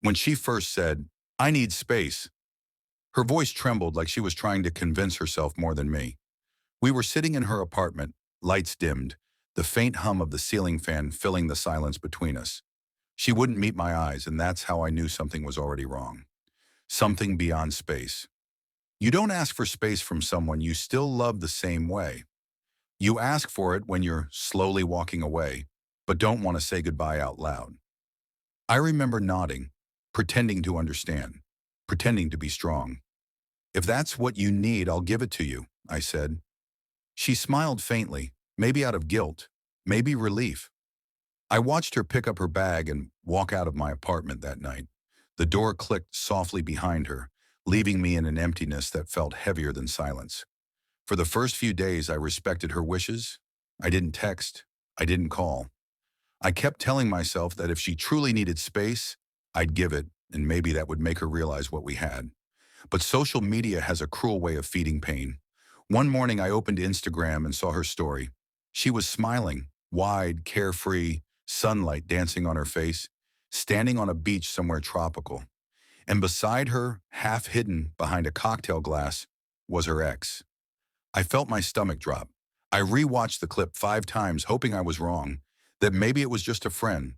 When she first said, "I need space," her voice trembled like she was trying to convince herself more than me. We were sitting in her apartment, lights dimmed, the faint hum of the ceiling fan filling the silence between us. She wouldn't meet my eyes, and that's how I knew something was already wrong. Something beyond space. You don't ask for space from someone you still love the same way. You ask for it when you're slowly walking away, but don't want to say goodbye out loud. I remember nodding, pretending to understand, pretending to be strong. "If that's what you need, I'll give it to you," I said. She smiled faintly, maybe out of guilt, maybe relief. I watched her pick up her bag and walk out of my apartment that night. The door clicked softly behind her, leaving me in an emptiness that felt heavier than silence. For the first few days, I respected her wishes. I didn't text. I didn't call. I kept telling myself that if she truly needed space, I'd give it, and maybe that would make her realize what we had. But social media has a cruel way of feeding pain. One morning, I opened Instagram and saw her story. She was smiling, wide, carefree, sunlight dancing on her face, standing on a beach somewhere tropical. And beside her, half hidden behind a cocktail glass, was her ex. I felt my stomach drop. I rewatched the clip 5 times, hoping I was wrong, that maybe it was just a friend.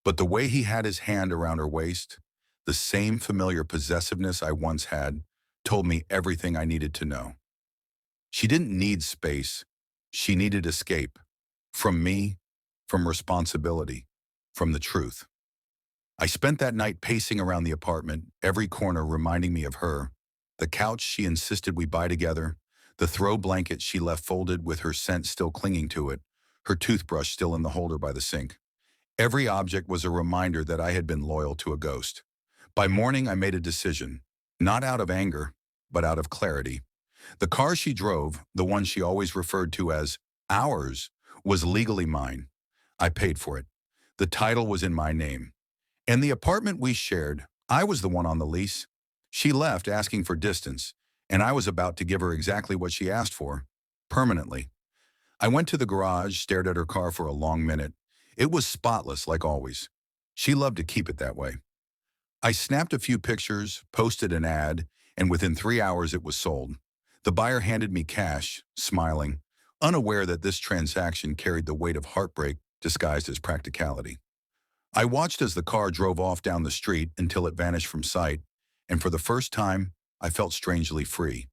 But the way he had his hand around her waist, the same familiar possessiveness I once had, told me everything I needed to know. She didn't need space. She needed escape. From me, from responsibility, from the truth. I spent that night pacing around the apartment, every corner reminding me of her, the couch she insisted we buy together, the throw blanket she left folded with her scent still clinging to it, her toothbrush still in the holder by the sink. Every object was a reminder that I had been loyal to a ghost. By morning, I made a decision, not out of anger, but out of clarity. The car she drove, the one she always referred to as ours, was legally mine. I paid for it. The title was in my name. And the apartment we shared, I was the one on the lease. She left asking for distance, and I was about to give her exactly what she asked for, permanently. I went to the garage, stared at her car for a long minute. It was spotless, like always. She loved to keep it that way. I snapped a few pictures, posted an ad, and within 3 hours it was sold. The buyer handed me cash, smiling, unaware that this transaction carried the weight of heartbreak disguised as practicality. I watched as the car drove off down the street until it vanished from sight, and for the first time, I felt strangely free.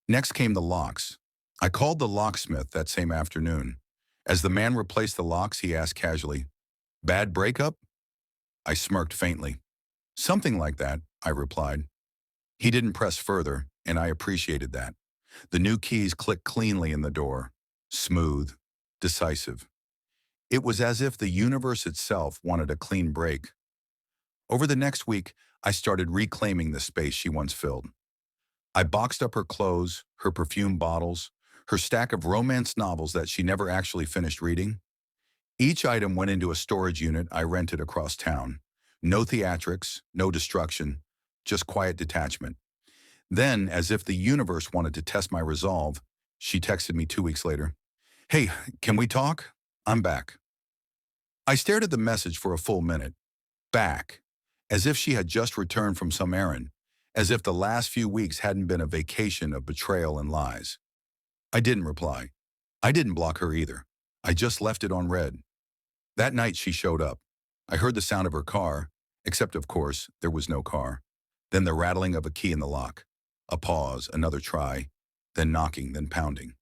Next came the locks. I called the locksmith that same afternoon. As the man replaced the locks, he asked casually, "Bad breakup?" I smirked faintly. "Something like that," I replied. He didn't press further, and I appreciated that. The new keys clicked cleanly in the door, smooth, decisive. It was as if the universe itself wanted a clean break. Over the next week, I started reclaiming the space she once filled. I boxed up her clothes, her perfume bottles, her stack of romance novels that she never actually finished reading. Each item went into a storage unit I rented across town. No theatrics, no destruction, just quiet detachment. Then, as if the universe wanted to test my resolve, she texted me 2 weeks later. "Hey, can we talk? I'm back." I stared at the message for a full minute. Back. As if she had just returned from some errand. As if the last few weeks hadn't been a vacation of betrayal and lies. I didn't reply. I didn't block her either. I just left it on red. That night she showed up. I heard the sound of her car, except of course, there was no car. Then the rattling of a key in the lock. A pause, another try, then knocking, then pounding.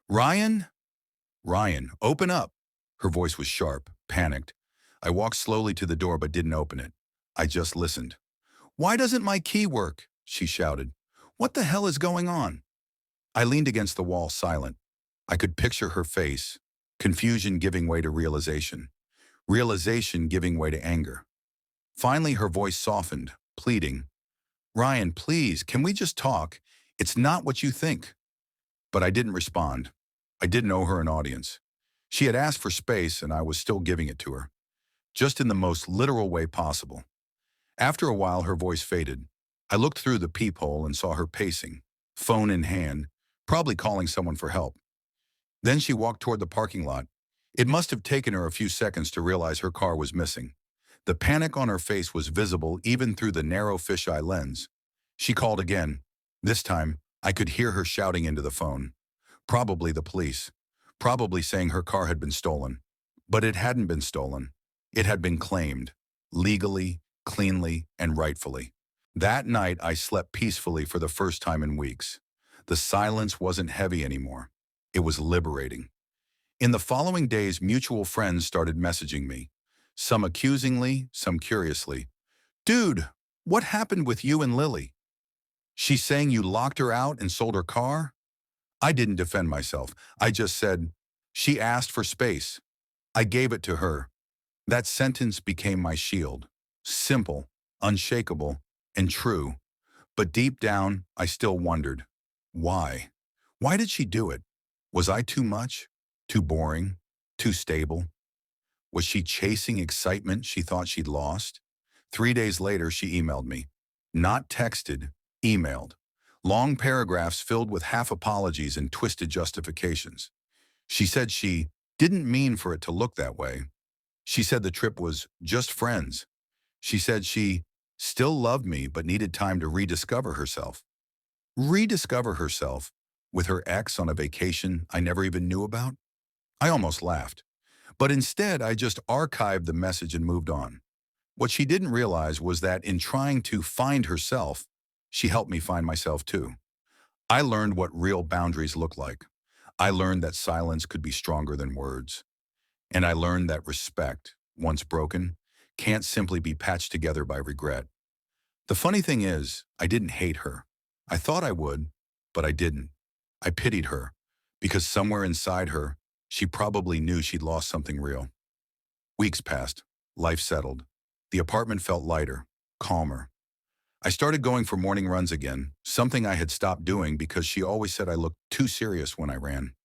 "Ryan? Ryan, open up." Her voice was sharp, panicked. I walked slowly to the door but didn't open it. I just listened. "Why doesn't my key work?" she shouted. "What the hell is going on?" I leaned against the wall, silent. I could picture her face, confusion giving way to realization, realization giving way to anger. Finally, her voice softened, pleading. "Ryan, please, can we just talk? It's not what you think." But I didn't respond. I didn't owe her an audience. She had asked for space, and I was still giving it to her, just in the most literal way possible. After a while, her voice faded. I looked through the peephole and saw her pacing, phone in hand, probably calling someone for help. Then she walked toward the parking lot. It must have taken her a few seconds to realize her car was missing. The panic on her face was visible even through the narrow fisheye lens. She called again. This time, I could hear her shouting into the phone. Probably the police. Probably saying her car had been stolen. But it hadn't been stolen. It had been claimed. Legally, cleanly, and rightfully. That night, I slept peacefully for the first time in weeks. The silence wasn't heavy anymore. It was liberating. In the following days, mutual friends started messaging me. Some accusingly, some curiously. "Dude, what happened with you and Lily? She's saying you locked her out and sold her car?" I didn't defend myself. I just said, "She asked for space. I gave it to her." That sentence became my shield. Simple, unshakable, and true. But deep down, I still wondered. Why? Why did she do it? Was I too much? Too boring? Too stable? Was she chasing excitement she thought she'd lost? 3 days later, she emailed me. Not texted, emailed. Long paragraphs filled with half apologies and twisted justifications. She said she didn't mean for it to look that way. She said the trip was just friends. She said she still loved me but needed time to rediscover herself. Rediscover herself with her ex on a vacation I never even knew about? I almost laughed. But instead, I just archived the message and moved on. What she didn't realize was that in trying to find herself, she helped me find myself too. I learned what real boundaries look like. I learned that silence could be stronger than words. And I learned that respect, once broken, can't simply be patched together by regret. The funny thing is, I didn't hate her. I thought I would, but I didn't. I pitied her, because somewhere inside her, she probably knew she'd lost something real. Weeks passed. Life settled. The apartment felt lighter, calmer. I started going for morning runs again, something I had stopped doing because she always said I looked too serious when I ran.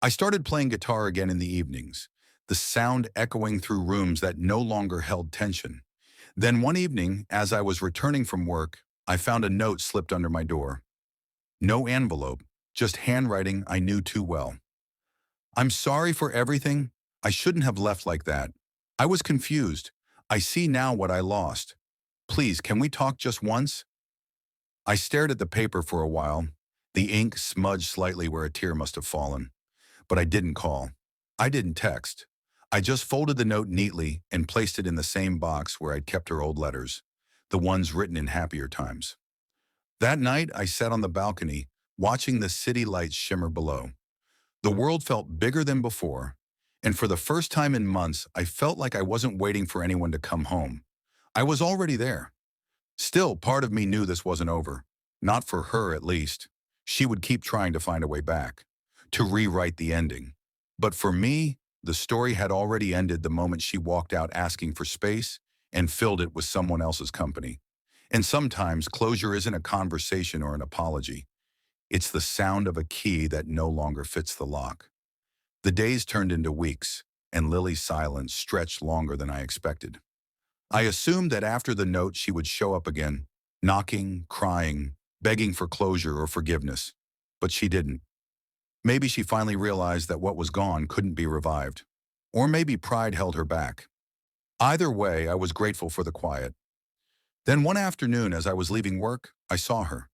I started playing guitar again in the evenings, the sound echoing through rooms that no longer held tension. Then one evening, as I was returning from work, I found a note slipped under my door. No envelope, just handwriting I knew too well. "I'm sorry for everything. I shouldn't have left like that. I was confused. I see now what I lost. Please, can we talk just once?" I stared at the paper for a while. The ink smudged slightly where a tear must have fallen. But I didn't call. I didn't text. I just folded the note neatly and placed it in the same box where I'd kept her old letters, the ones written in happier times. That night, I sat on the balcony, watching the city lights shimmer below. The world felt bigger than before, and for the first time in months, I felt like I wasn't waiting for anyone to come home. I was already there. Still, part of me knew this wasn't over. Not for her, at least. She would keep trying to find a way back, to rewrite the ending. But for me, the story had already ended the moment she walked out asking for space and filled it with someone else's company. And sometimes, closure isn't a conversation or an apology. It's the sound of a key that no longer fits the lock. The days turned into weeks, and Lily's silence stretched longer than I expected. I assumed that after the note she would show up again, knocking, crying, begging for closure or forgiveness. But she didn't. Maybe she finally realized that what was gone couldn't be revived. Or maybe pride held her back. Either way, I was grateful for the quiet. Then one afternoon, as I was leaving work, I saw her.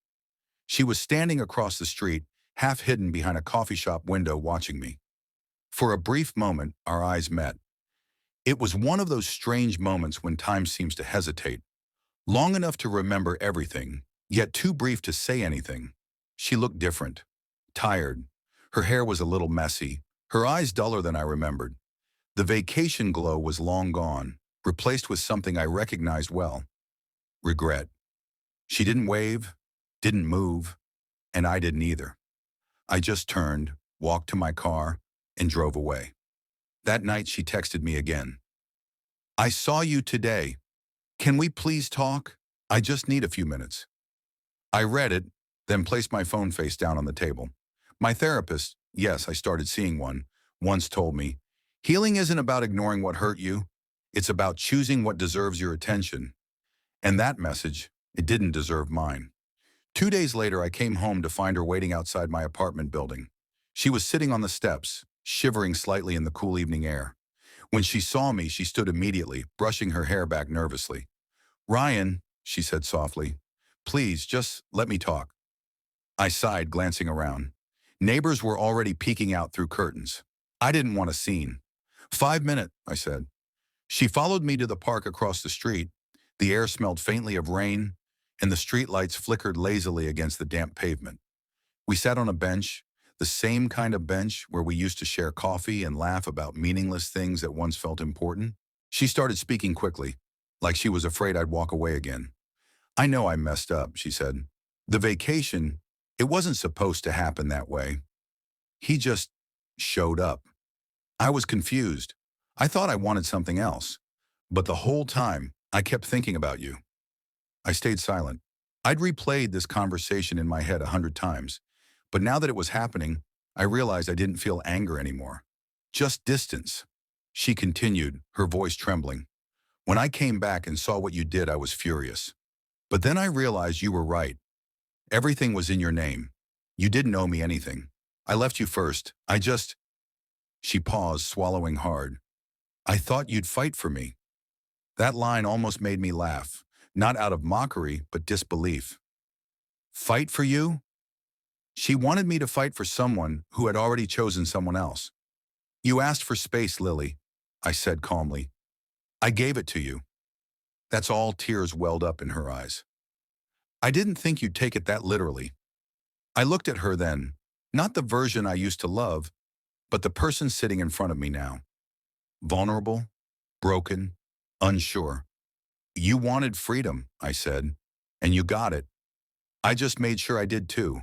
She was standing across the street, half hidden behind a coffee shop window watching me. For a brief moment, our eyes met. It was one of those strange moments when time seems to hesitate, long enough to remember everything, yet too brief to say anything. She looked different, tired. Her hair was a little messy, her eyes duller than I remembered. The vacation glow was long gone, replaced with something I recognized well: regret. She didn't wave, didn't move, and I didn't either. I just turned, walked to my car, and drove away. That night she texted me again. "I saw you today. Can we please talk? I just need a few minutes." I read it, then placed my phone face down on the table. My therapist, yes, I started seeing one, once told me, "Healing isn't about ignoring what hurt you. It's about choosing what deserves your attention." And that message, it didn't deserve mine. 2 days later, I came home to find her waiting outside my apartment building. She was sitting on the steps, shivering slightly in the cool evening air. When she saw me, she stood immediately, brushing her hair back nervously. "Ryan," she said softly, "please, just let me talk." I sighed, glancing around. Neighbors were already peeking out through curtains. I didn't want a scene. "5 minutes," I said. She followed me to the park across the street. The air smelled faintly of rain, and the streetlights flickered lazily against the damp pavement. We sat on a bench, the same kind of bench where we used to share coffee and laugh about meaningless things that once felt important. She started speaking quickly, like she was afraid I'd walk away again. "I know I messed up," she said. "The vacation, it wasn't supposed to happen that way. He just showed up. I was confused. I thought I wanted something else. But the whole time, I kept thinking about you." I stayed silent. I'd replayed this conversation in my head 100 times, but now that it was happening, I realized I didn't feel anger anymore. Just distance. She continued, her voice trembling. "When I came back and saw what you did, I was furious. But then I realized you were right. Everything was in your name. You didn't owe me anything. I left you first. She paused, swallowing hard. "I thought you'd fight for me." That line almost made me laugh, not out of mockery, but disbelief. "Fight for you?" She wanted me to fight for someone who had already chosen someone else. "You asked for space, Lily," I said calmly. "I gave it to you." That's all. Tears welled up in her eyes. "I didn't think you'd take it that literally." I looked at her then, not the version I used to love, but the person sitting in front of me now. Vulnerable, broken, unsure. "You wanted freedom," I said, "and you got it. I just made sure I did too."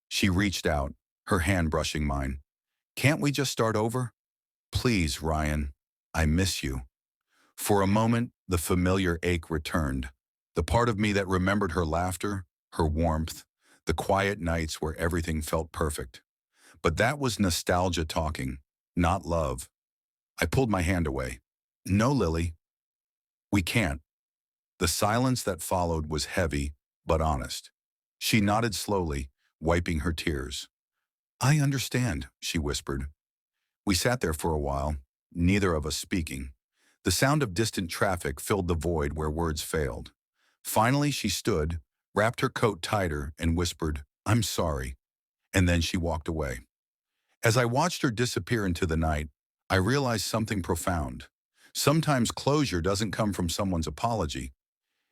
She reached out, her hand brushing mine. "Can't we just start over? Please, Ryan. I miss you." For a moment, the familiar ache returned. The part of me that remembered her laughter, her warmth, the quiet nights where everything felt perfect. But that was nostalgia talking, not love. I pulled my hand away. "No, Lily. We can't." The silence that followed was heavy, but honest. She nodded slowly, wiping her tears. "I understand," she whispered. We sat there for a while, neither of us speaking. The sound of distant traffic filled the void where words failed. Finally, she stood, wrapped her coat tighter, and whispered, "I'm sorry." And then she walked away. As I watched her disappear into the night, I realized something profound. Sometimes closure doesn't come from someone's apology.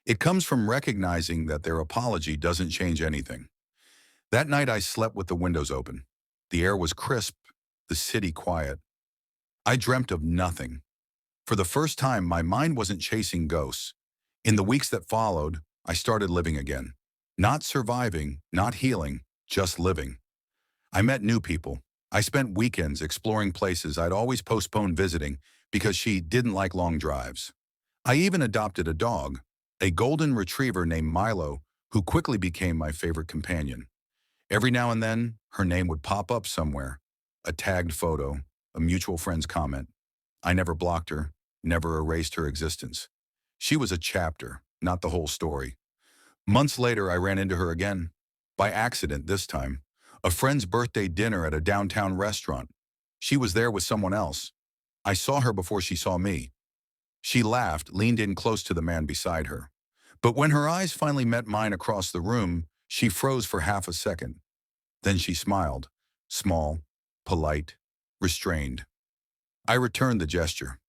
It comes from recognizing that their apology doesn't change anything. That night I slept with the windows open. The air was crisp, the city quiet. I dreamt of nothing. For the first time, my mind wasn't chasing ghosts. In the weeks that followed, I started living again. Not surviving, not healing, just living. I met new people. I spent weekends exploring places I'd always postponed visiting because she didn't like long drives. I even adopted a dog, a golden retriever named Milo, who quickly became my favorite companion. Every now and then, her name would pop up somewhere. A tagged photo, a mutual friend's comment. I never blocked her, never erased her existence. She was a chapter, not the whole story. Months later, I ran into her again. By accident this time. A friend's birthday dinner at a downtown restaurant. She was there with someone else. I saw her before she saw me. She laughed, leaned in close to the man beside her. But when her eyes finally met mine across the room, she froze for half a second. Then she smiled, small, polite, restrained. I returned the gesture.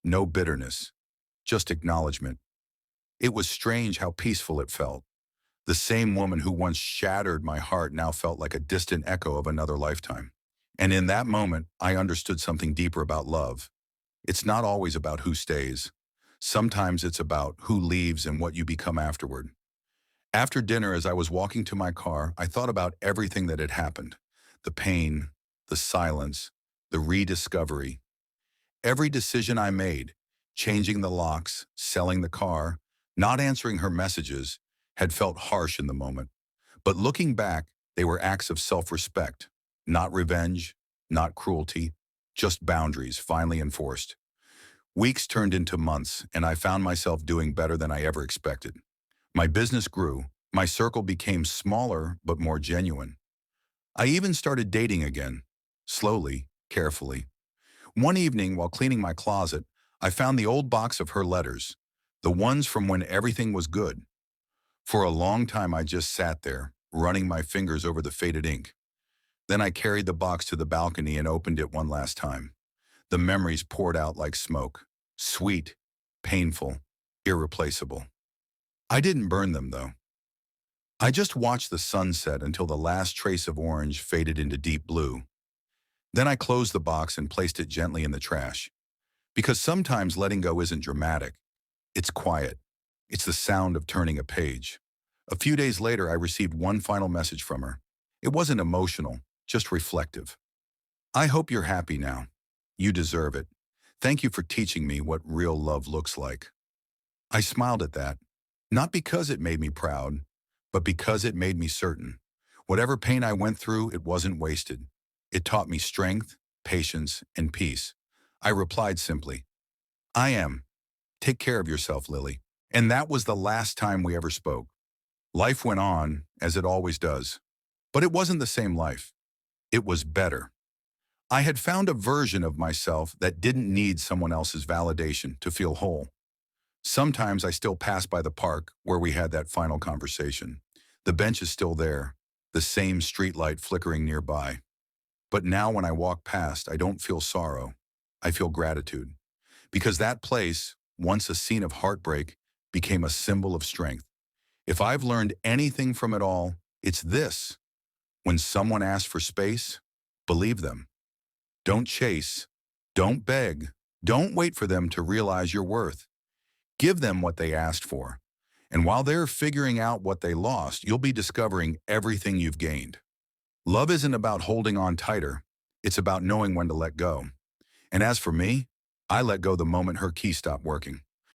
No bitterness, just acknowledgement. It was strange how peaceful it felt. The same woman who once shattered my heart now felt like a distant echo of another lifetime. And in that moment, I understood something deeper about love. It's not always about who stays. Sometimes it's about who leaves and what you become afterward. After dinner, as I was walking to my car, I thought about everything that had happened. The pain, the silence, the rediscovery. Every decision I made, changing the locks, selling the car, not answering her messages, had felt harsh in the moment. But looking back, they were acts of self-respect, not revenge, not cruelty, just boundaries finally enforced. Weeks turned into months, and I found myself doing better than I ever expected. My business grew, my circle became smaller but more genuine. I even started dating again, slowly, carefully. One evening, while cleaning my closet, I found the old box of her letters, the ones from when everything was good. For a long time, I just sat there, running my fingers over the faded ink. Then I carried the box to the balcony and opened it one last time. The memories poured out like smoke. Sweet, painful, irreplaceable. I didn't burn them, though. I just watched the sunset until the last trace of orange faded into deep blue. Then I closed the box and placed it gently in the trash. Because sometimes letting go isn't dramatic. It's quiet. It's the sound of turning a page. A few days later, I received one final message from her. It wasn't emotional, just reflective. I hope you're happy now. You deserve it. Thank you for teaching me what real love looks like. I smiled at that, not because it made me proud, but because it made me certain. Whatever pain I went through, it wasn't wasted. It taught me strength, patience, and peace. I replied simply, I am. Take care of yourself, Lily. And that was the last time we ever spoke. Life went on, as it always does. But it wasn't the same life. It was better. I had found a version of myself that didn't need someone else's validation to feel whole. Sometimes I still pass by the park where we had that final conversation. The bench is still there, the same streetlight flickering nearby. But now when I walk past, I don't feel sorrow. I feel gratitude. Because that place, once a scene of heartbreak, became a symbol of strength. If I've learned anything from it all, it's this. When someone asks for space, believe them. Don't chase. Don't beg. Don't wait for them to realize your worth. Give them what they asked for. And while they're figuring out what they lost, you'll be discovering everything you've gained. Love isn't about holding on tighter. It's about knowing when to let go. And as for me, I let go the moment her key stopped working.